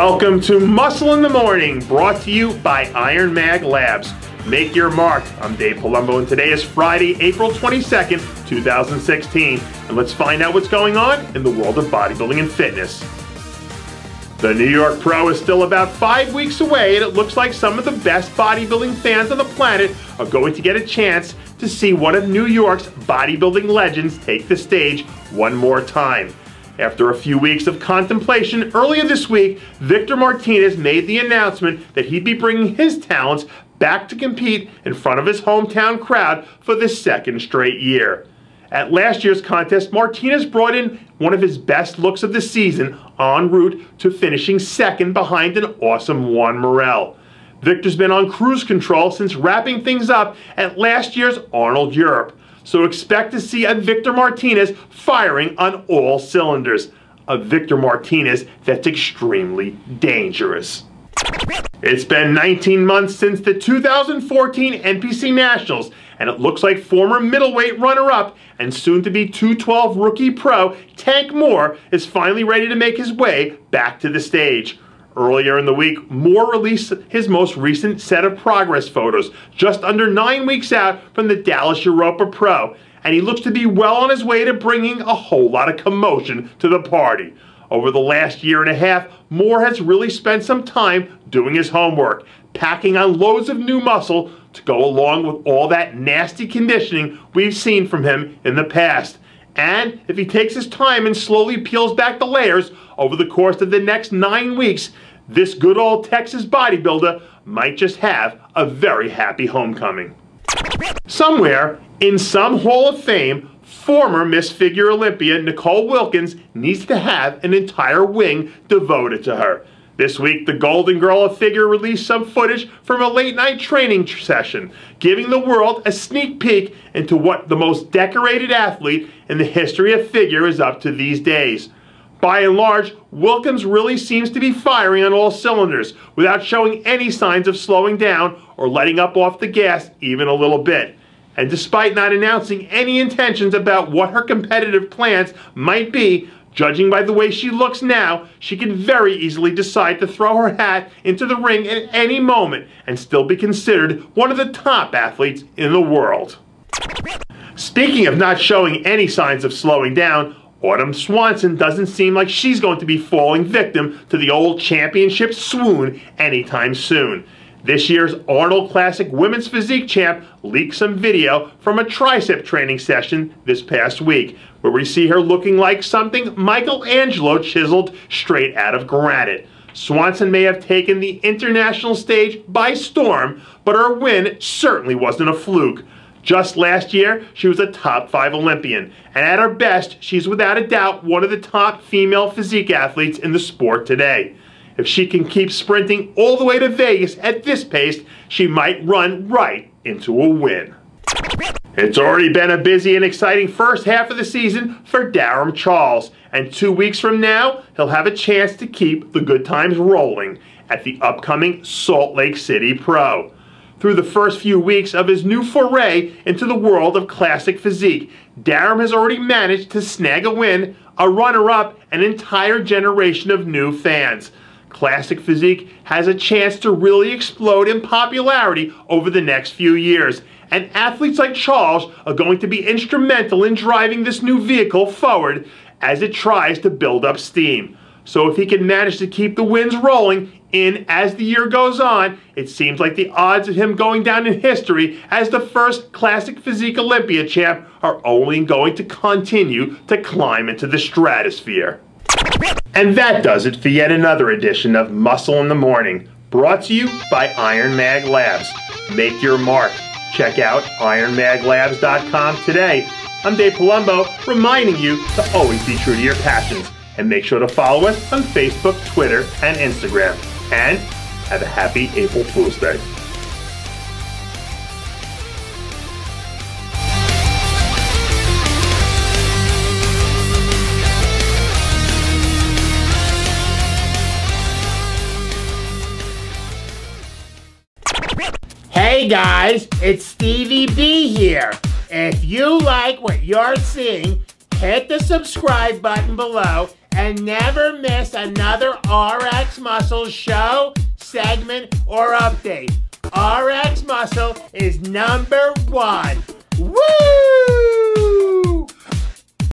Welcome to Muscle in the Morning, brought to you by IronMag Labs. Make your mark. I'm Dave Palumbo, and today is Friday, April 22nd, 2016. And let's find out what's going on in the world of bodybuilding and fitness. The New York Pro is still about 5 weeks away, and it looks like some of the best bodybuilding fans on the planet are going to get a chance to see one of New York's bodybuilding legends take the stage one more time. After a few weeks of contemplation, earlier this week, Victor Martinez made the announcement that he'd be bringing his talents back to compete in front of his hometown crowd for the second straight year. At last year's contest, Martinez brought in one of his best looks of the season, en route to finishing second behind an awesome Juan Morel. Victor's been on cruise control since wrapping things up at last year's Arnold Europe. So expect to see a Victor Martinez firing on all cylinders. A Victor Martinez that's extremely dangerous. It's been 19 months since the 2014 NPC Nationals, and it looks like former middleweight runner-up and soon-to-be 212 rookie pro Tank Moore is finally ready to make his way back to the stage. Earlier in the week, Moore released his most recent set of progress photos, just under 9 weeks out from the Dallas Europa Pro, and he looks to be well on his way to bringing a whole lot of commotion to the party. Over the last year and a half, Moore has really spent some time doing his homework, packing on loads of new muscle to go along with all that nasty conditioning we've seen from him in the past. And if he takes his time and slowly peels back the layers over the course of the next 9 weeks, this good old Texas bodybuilder might just have a very happy homecoming. Somewhere in some Hall of Fame, former Miss Figure Olympia Nicole Wilkins needs to have an entire wing devoted to her. This week, the Golden Girl of Figure released some footage from a late-night training session, giving the world a sneak peek into what the most decorated athlete in the history of figure is up to these days. By and large, Wilkins really seems to be firing on all cylinders, without showing any signs of slowing down or letting up off the gas even a little bit. And despite not announcing any intentions about what her competitive plans might be, judging by the way she looks now, she can very easily decide to throw her hat into the ring at any moment and still be considered one of the top athletes in the world. Speaking of not showing any signs of slowing down, Autumn Swanson doesn't seem like she's going to be falling victim to the old championship swoon anytime soon. This year's Arnold Classic Women's Physique champ leaked some video from a tricep training session this past week, where we see her looking like something Michelangelo chiseled straight out of granite. Swanson may have taken the international stage by storm, but her win certainly wasn't a fluke. Just last year, she was a top 5 Olympian, and at her best, she's without a doubt one of the top female physique athletes in the sport today. If she can keep sprinting all the way to Vegas at this pace, she might run right into a win. It's already been a busy and exciting first half of the season for Darrem Charles, and 2 weeks from now, he'll have a chance to keep the good times rolling at the upcoming Salt Lake City Pro. Through the first few weeks of his new foray into the world of classic physique, Darrem has already managed to snag a win, a runner-up, and an entire generation of new fans. Classic physique has a chance to really explode in popularity over the next few years, and athletes like Charles are going to be instrumental in driving this new vehicle forward as it tries to build up steam. So if he can manage to keep the wins rolling in as the year goes on, it seems like the odds of him going down in history as the first Classic Physique Olympia champ are only going to continue to climb into the stratosphere. And that does it for yet another edition of Muscle in the Morning, brought to you by IronMag Labs. Make your mark. Check out IronMagLabs.com today. I'm Dave Palumbo, reminding you to always be true to your passions. And make sure to follow us on Facebook, Twitter, and Instagram. And have a happy April Fool's Day. Hey guys, it's Stevie B here. If you like what you're seeing, hit the subscribe button below and never miss another RX Muscle show, segment, or update. RX Muscle is #1. Woo!